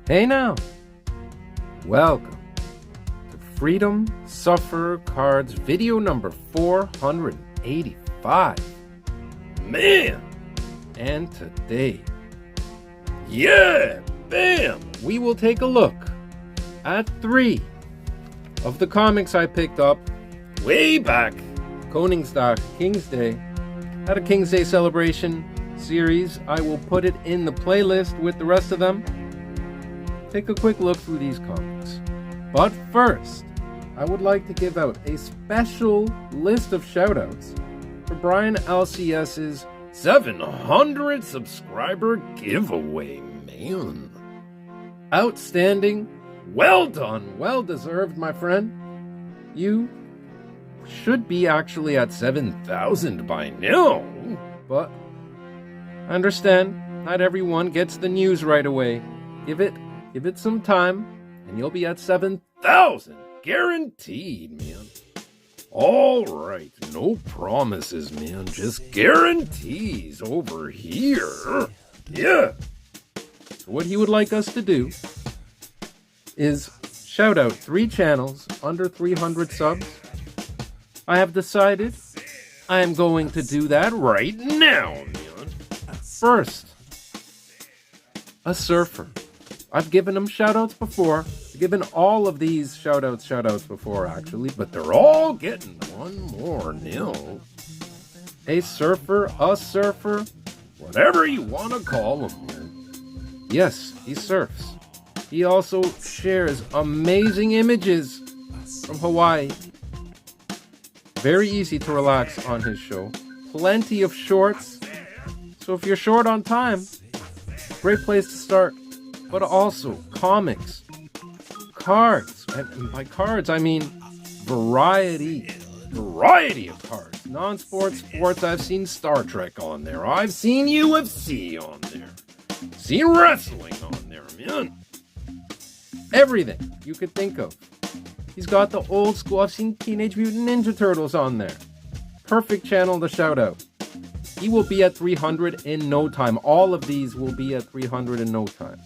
Hey now, welcome to Freedom Sufferer Cards video number 485. Man! And today, we will take a look at 3 of the comics I picked up way back, Koningsdag, King's Day, at a King's Day celebration series. I will put it in the playlist with the rest of them. Take a quick look through these comics. But first, I would like to give out a special list of shoutouts for Brian LCS's 700 subscriber giveaway, man. Outstanding. Well done. Well deserved, my friend. You should be actually at 7,000 by now. But I understand not everyone gets the news right away. Give it some time, and you'll be at 7,000. Guaranteed, man. All right. No promises, man. Just guarantees over here. Yeah. So what he would like us to do is shout out 3 channels under 300 subs. I have decided I am going to do that right now, man. First, a surfer. I've given them shoutouts before. I've given all of these shoutouts before, actually, but they're all getting one more nil. A surfer, whatever you want to call him, man. Yes, he surfs. He also shares amazing images from Hawaii. Very easy to relax on his show. Plenty of shorts. So if you're short on time, great place to start. But also comics, cards, and by cards I mean variety of cards. Non-sports, sports. I've seen Star Trek on there. I've seen UFC on there. Seen wrestling on there, man. Everything you could think of. He's got the old school. I've seen Teenage Mutant Ninja Turtles on there. Perfect channel to shout out. He will be at 300 in no time. All of these will be at 300 in no time.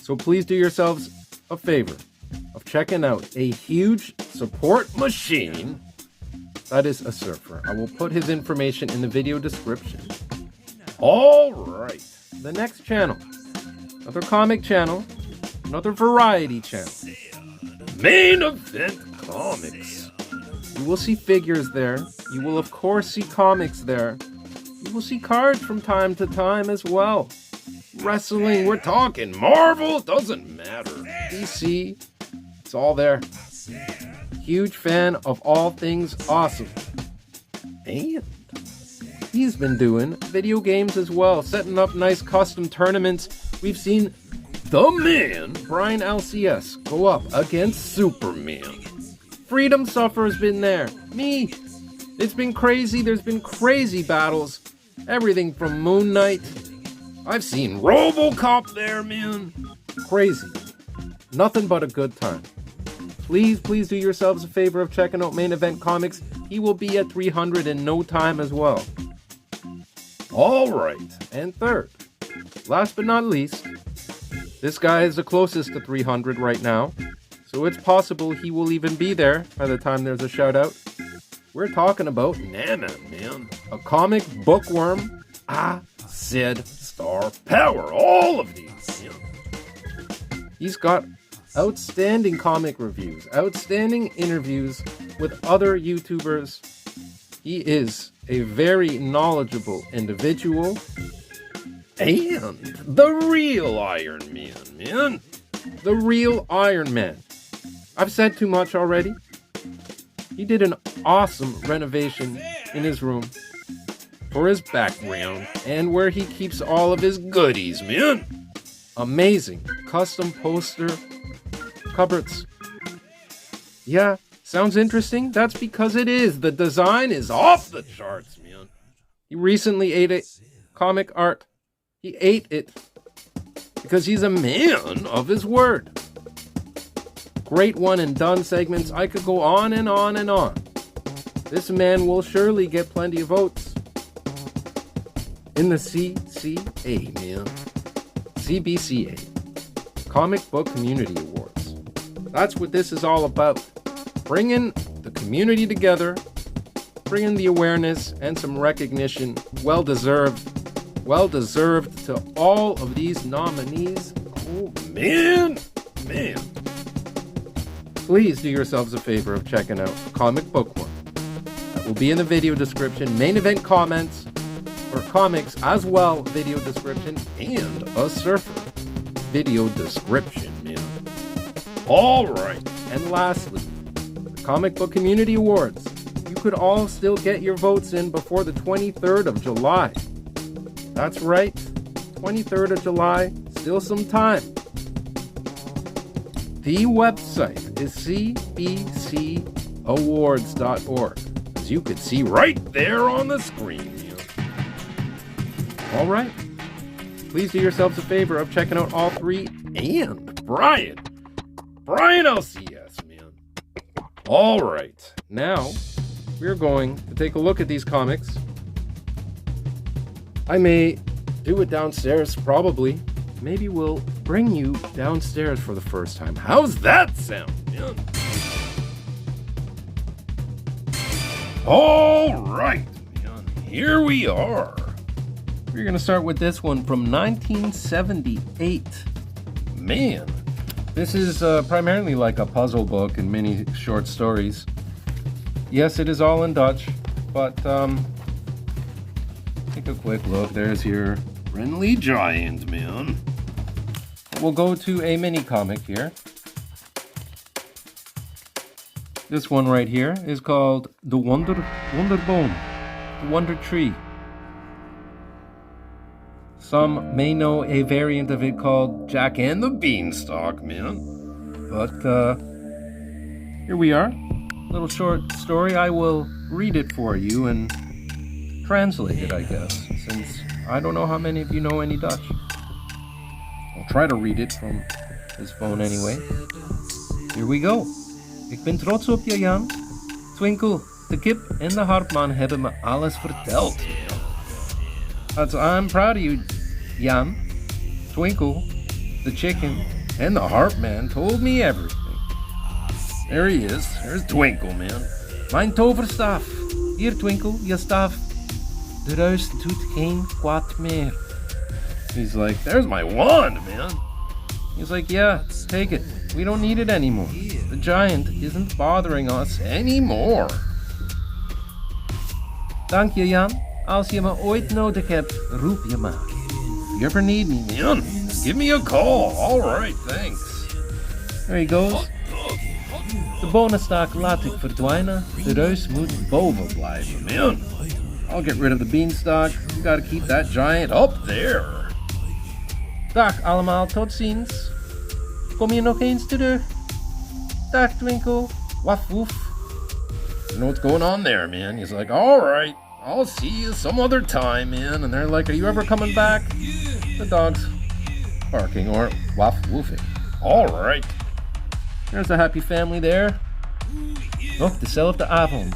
So please do yourselves a favor of checking out a huge support machine that is a surfer. I will put his information in the video description. All right. The next channel, another comic channel, another variety channel. Main Event Comics. You will see figures there. You will, of course, see comics there. You will see cards from time to time as well. Wrestling, we're talking Marvel, doesn't matter. DC, it's all there. Huge fan of all things awesome. And he's been doing video games as well, setting up nice custom tournaments. We've seen the man, Brian LCS, go up against Superman. Freedom Sufferer's been there. Me. It's been crazy. There's been crazy battles. Everything from Moon Knight. I've seen RoboCop there, man. Crazy. Nothing but a good time. Please do yourselves a favor of checking out Main Event Comics. He will be at 300 in no time as well. All right. And third, last but not least, this guy is the closest to 300 right now. So it's possible he will even be there by the time there's a shout out. We're talking about Nana, man. A comic bookworm. I said star power. All of these. Yeah. He's got outstanding comic reviews, outstanding interviews with other YouTubers. He is a very knowledgeable individual. And the real Iron Man, man. The real Iron Man. I've said too much already. He did an awesome renovation in his room for his background and where he keeps all of his goodies, man. Amazing custom poster cupboards. Yeah, sounds interesting? That's because it is. The design is off the charts, man. He recently ate it. Comic art. He ate it because he's a man of his word. Great one and done segments. I could go on and on and on. This man will surely get plenty of votes. In the CCA, man. CBCA. Comic Book Community Awards. That's what this is all about. Bringing the community together, bringing the awareness and some recognition, well deserved to all of these nominees. Oh, man. Please do yourselves a favor of checking out Comic Bookworm. That will be in the video description, main event comments, for comics as well, video description, and a surfer video description, man. All right. And lastly, the Comic Book Community Awards. You could all still get your votes in before the 23rd of July. That's right, 23rd of July, still some time. The website is CBCAwards.org, as you could see right there on the screen. All right, please do yourselves a favor of checking out all three and Brian LCS, man. All right, now we're going to take a look at these comics. I may do it downstairs, probably. Maybe we'll bring you downstairs for the first time. How's that sound, man? All right, man. Here we are. We're going to start with this one from 1978. Man, this is primarily like a puzzle book and many short stories. Yes, it is all in Dutch, but take a quick look. There's your friendly giant, man. We'll go to a mini comic here. This one right here is called The Wonderboom, The Wonder Tree. Some may know a variant of it called Jack and the Beanstalk, man. But here we are. Little short story. I will read it for you and translate it, I guess, since I don't know how many of you know any Dutch. I'll try to read it from his phone anyway. Here we go. Ik ben trots op je, Jan. Twinkle, de kip en de harpman hebben me alles verteld. I'm proud of you, Jan. Twinkle, the chicken, and the harpman told me everything. There he is. There's Twinkle, man. Mijn toverstaf. Hier, Twinkle, je staf. De ruis doet geen kwaad meer. He's like, there's my wand, man. He's like, yeah, take it. We don't need it anymore. The giant isn't bothering us anymore. Dank je, Jan. Als je me ooit nodig hebt, roep je maar. If you ever need me, man, give me a call. All right, thanks. There he goes. De bonenstaak laat ik verdwijnen. De ruis moet boven blijven, man. I'll get rid of the beanstalk. You gotta keep that giant up there. Dag allemaal, tot ziens. Kom je nog eens terug? Dag Twinkle. Waf woef. You know what's going on there, man? He's like, alright, I'll see you some other time, man. And they're like, are you ever coming back? The dog's barking or waf woofing. Alright. There's a happy family there. Nog dezelfde avond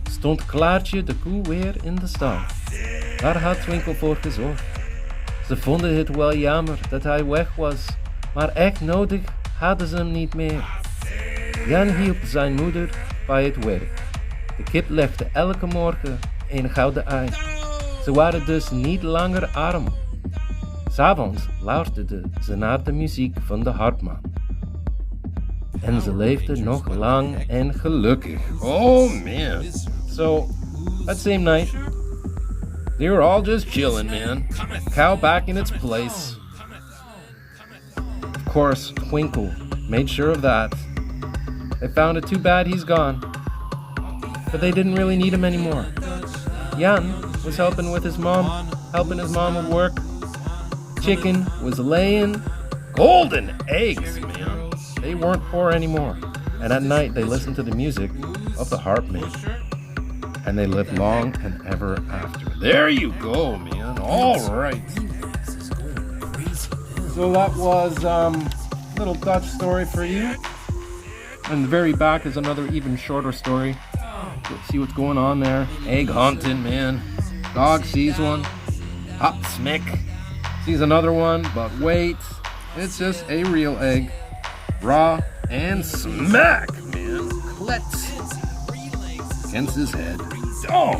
stond Klaartje de koe weer in de stal. Daar had Twinkle voor gezorgd. Ze vonden het wel jammer dat hij weg was, maar echt nodig hadden ze hem niet meer. Jan hielp zijn moeder bij het werk. De kip legde elke morgen een gouden ei. Ze waren dus niet langer arm. 'S Avonds luisterden ze naar de muziek van de harpman. En ze leefden nog lang en gelukkig. Oh man. So, that same night, they were all just chilling, man. Cow back in its place. Of course, Twinkle made sure of that. They found it too bad he's gone. But they didn't really need him anymore. Jan was helping his mom with work. Chicken was laying golden eggs, man. They weren't poor anymore. And at night they listened to the music of the harpman. And they lived long and ever after. There you go, man. All right. So that was a little Dutch story for you. And the very back is another even shorter story. Let's see what's going on there. Egg hunting, man. Dog sees one. Hop smick. Sees another one, but wait. It's just a real egg. Raw and smack, man. Klets against his head. Oh,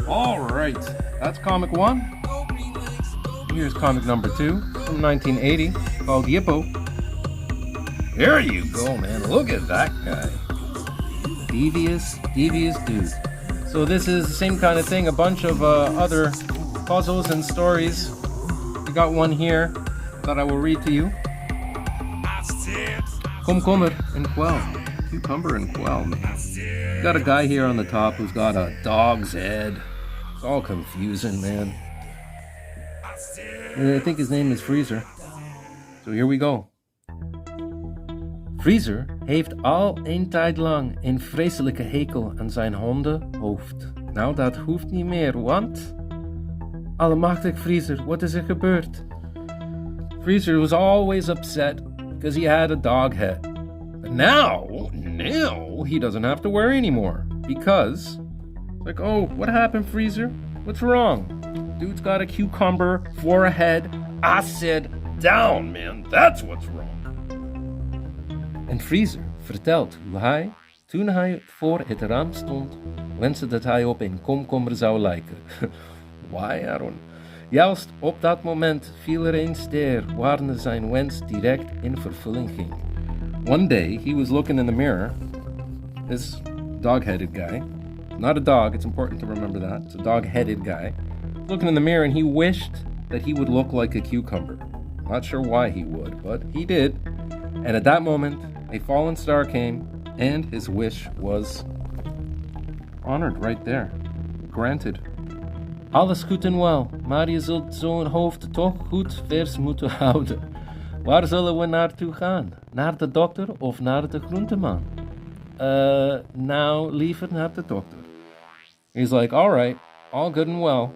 alright. That's comic 1. Here's comic number 2 from 1980 called Yippo. There you go, man. Look at that guy. Devious dude. So this is the same kind of thing. A bunch of other puzzles and stories. We got one here that I will read to you. Komkommer and Quell. Cucumber and Quell, man. Got a guy here on the top who's got a dog's head. It's all confusing, man. I think his name is Freezer. So here we go. Freezer heeft al een tijd lang een vreselijke hekel aan zijn hondenhoofd. Nou, dat hoeft niet meer, want... Allemachtig Freezer, wat is er gebeurd? Freezer was always upset because he had a dog head. But now he doesn't have to worry anymore. Because, like, oh, what happened, Freezer? What's wrong? Dude's got a cucumber for a head. I said down, man. That's what's wrong. En Freezer vertelt hoe hij, toen hij voor het raam stond, wenste dat hij op een komkommer zou lijken. Why? I don't... Juist op dat moment viel er een ster waarna zijn wens direct in vervulling ging. One day, he was looking in the mirror, this dog-headed guy. Not a dog, it's important to remember that. It's a dog-headed guy. Looking in the mirror and he wished that he would look like a cucumber. Not sure why he would, but he did. And at that moment, a fallen star came and his wish was honored right there. Granted. Alles goed en wel, maar je zult zo'n hoofd toch goed vers moeten houden. Waar zullen we naartoe gaan? Naar de dokter of naar de groenteman? Nou, liever naar de dokter. He's like, alright, all good and well.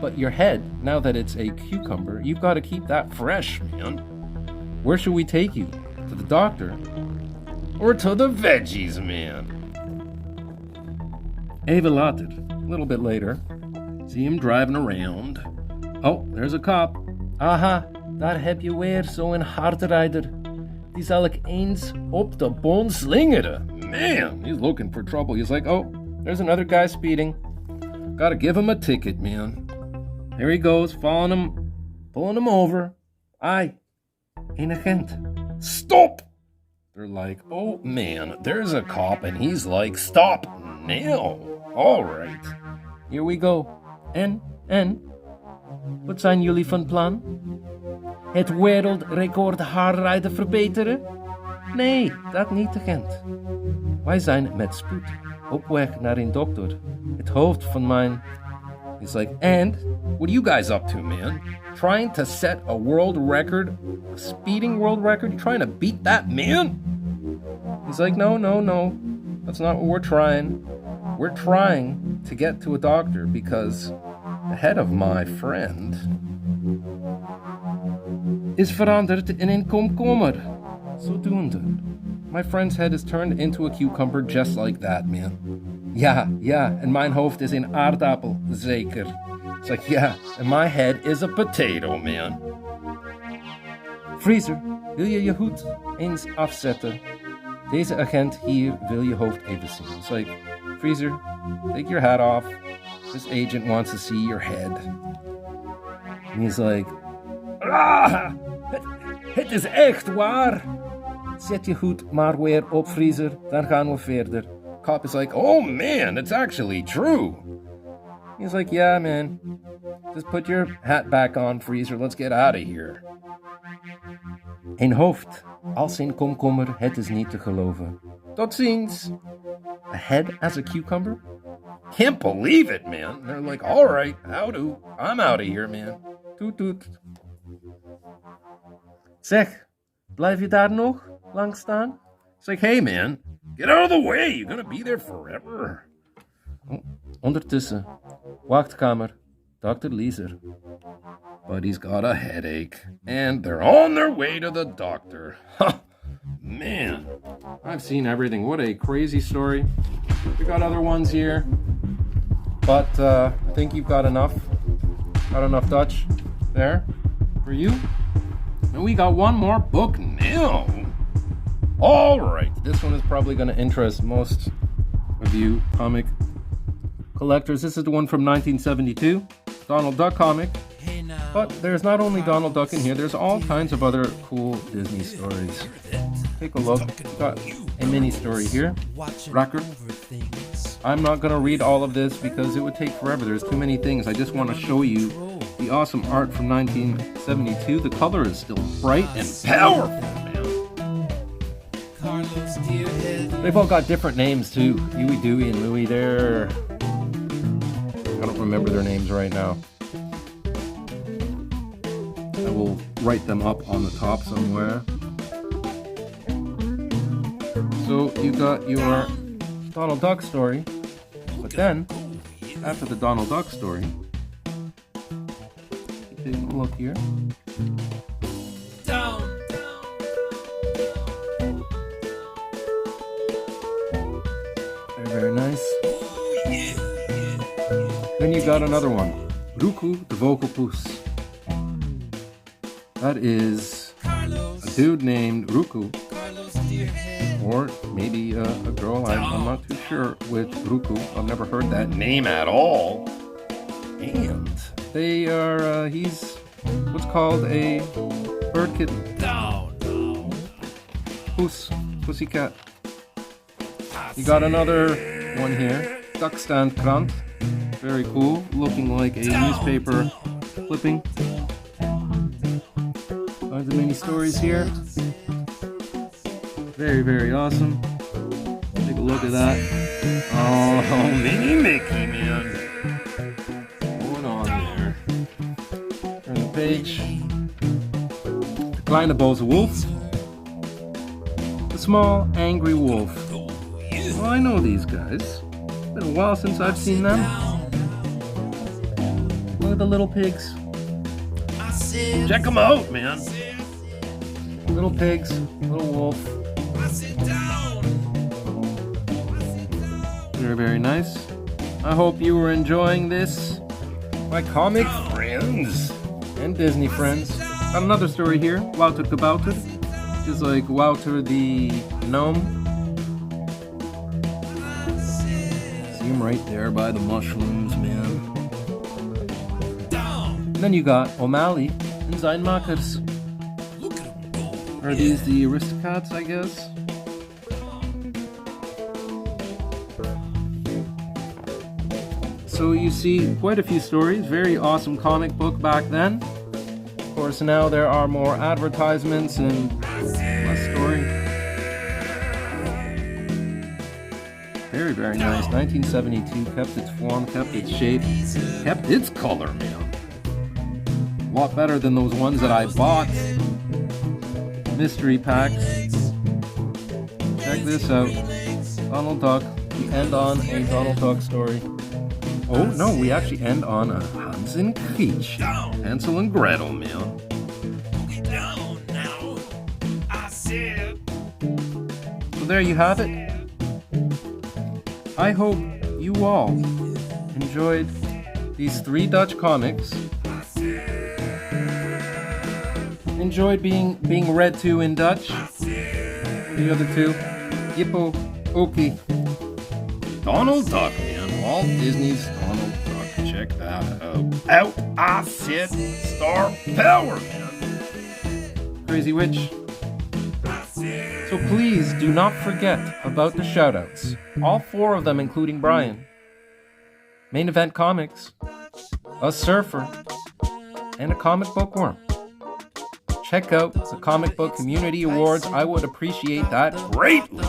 But your head, now that it's a cucumber, you've got to keep that fresh, man. Where should we take you? To the doctor? Or to the veggies, man? Even later, a little bit later, see him driving around. Oh, there's a cop. Aha, daar heb je weer zo'n hardrijder. Die zal ik eens op de bon slingeren. Man, he's looking for trouble. He's like, oh, there's another guy speeding. Gotta give him a ticket, man. Here he goes, pulling him over. Aye, een agent. Stop! They're like, oh man, there's a cop, and he's like, stop now. All right. Here we go. En? Wat zijn jullie van plan? Het wereldrecord haarrijden verbeteren? Nee, dat niet, agent. Wij zijn met spoed op weg naar een dokter. Het hoofd van mijn... He's like, and? What are you guys up to, man? Trying to set a world record? A speeding world record? You trying to beat that, man? He's like, no. That's not what we're trying. We're trying to get to a doctor because the head of my friend is veranderd in een komkommer. Zodoende. My friend's head is turned into a cucumber just like that, man. Ja, en mijn hoofd is een aardappel, zeker. It's like, yeah, and my head is a potato, man. Freezer, wil je je hoed eens afzetten? Deze agent hier wil je hoofd even zien. It's like, Freezer, take your hat off. This agent wants to see your head. And he's like, het is echt waar. Zet je hoed maar weer op, Freezer, dan gaan we verder. Cop is like, oh man, it's actually true. He's like, yeah, man. Just put your hat back on, Freezer. Let's get out of here. Een hoofd als een komkommer, het is niet te geloven. Tot ziens. A head as a cucumber? Can't believe it, man. They're like, all right, howdo. I'm out of here, man. Toet toet. Zeg, blijf je daar nog lang staan? It's like, hey, man, get out of the way. You're gonna be there forever. Ondertussen, wachtkamer, Dr. Leeser. But he's got a headache. And they're on their way to the doctor. Ha! Man, I've seen everything. What a crazy story. We got other ones here. But I think you've got enough. Got enough Dutch there for you. And we got one more book now. Alright, this one is probably going to interest most of you comic collectors. This is the one from 1972, Donald Duck comic. But there's not only Donald Duck in here, there's all kinds of other cool Disney stories. Take a look. We've got a mini story here. Record. I'm not going to read all of this because it would take forever. There's too many things. I just want to show you the awesome art from 1972. The color is still bright and powerful, man. They've all got different names too. Huey, Dewey, and Louie there. I don't remember their names right now. I will write them up on the top somewhere. So you got your Donald Duck story, but then after the Donald Duck story, take a look here. Very, very nice. Then you got another one, Ruku the Vocal Puss. That is a dude named Ruku, or maybe a girl. I'm not too sure with Ruku. I've never heard that name at all. And they are, he's what's called a bird kitten. Pussycat. You got another one here, Duckstandkrant. Very cool, looking like a newspaper clipping. Tons of mini stories here. Very, very awesome. Take a look at that. Oh, Mini Mickey, man. Going on there. Turn the page. The Kleine Bose Wolf. The Small Angry Wolf. Well, I know these guys. It's been a while since I've seen them. Look at the little pigs. Check them out, man. Little pigs, little wolf. Very, very nice. I hope you were enjoying this, my comic friends and Disney friends. Got another story here, Wouter Kabouter, which is like Wouter the gnome. See him right there by the mushrooms, man. And then you got O'Malley and Zeinmakers. Are these the Aristocats, I guess? So you see quite a few stories. Very awesome comic book back then. Of course, now there are more advertisements and less story. Very, very nice. 1972, kept its form, kept its shape, kept its color, man. A lot better than those ones that I bought. Mystery packs. Check this out. Donald Duck. We end on a Donald Duck story. Oh no, we actually end on a Hans and Gretchen. Hansel and Gretel, man. So there you have it. I hope you all enjoyed these 3 Dutch comics. Enjoyed being read to in Dutch. The other 2, Jippo, Okie, Donald Duck, man. Walt Disney's Donald Duck. Check that out. I said star power, man. Crazy Witch. So please do not forget about the shoutouts. All 4 of them, including Brian. Main Event Comics, a Surfer, and a Comic Bookworm. Check out the Comic Book Community Awards. I would appreciate that greatly.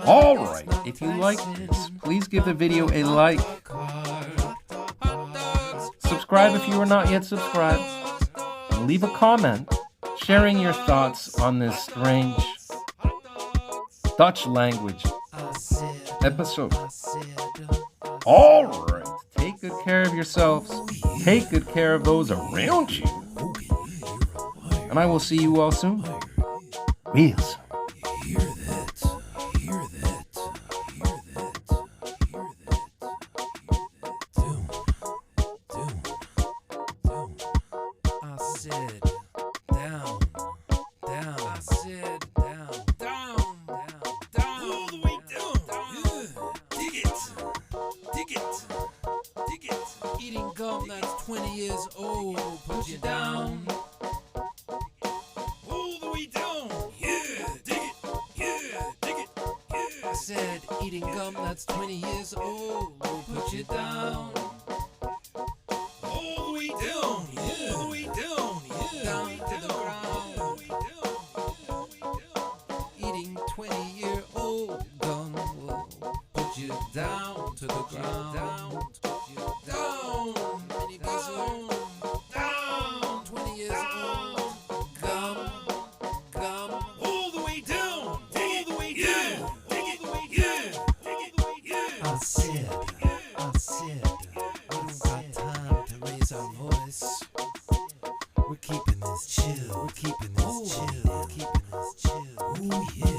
Alright, if you like this, please give the video a like. Subscribe if you are not yet subscribed. And leave a comment sharing your thoughts on this strange Dutch language episode. Alright, take good care of yourselves. Take good care of those around you. And I will see you all soon. Real soon. Hear that. Hear that. Hear that. Hear that. Hear that. I said. 20 years old, put you down. All the way down. Yeah, dig it. Yeah, dig it. Yeah. I said eating gum that's 20 years old will put you down. All the way down. Yeah. All the way down. Yeah. Down to the ground. All the way down. Eating 20-year-old gum will put you down to the ground. Down. Many down. 20 years old. Gum. All the way down. All the way down. All the way down. I said, we don't got time to raise our voice. We're keeping this chill. Ooh, yeah.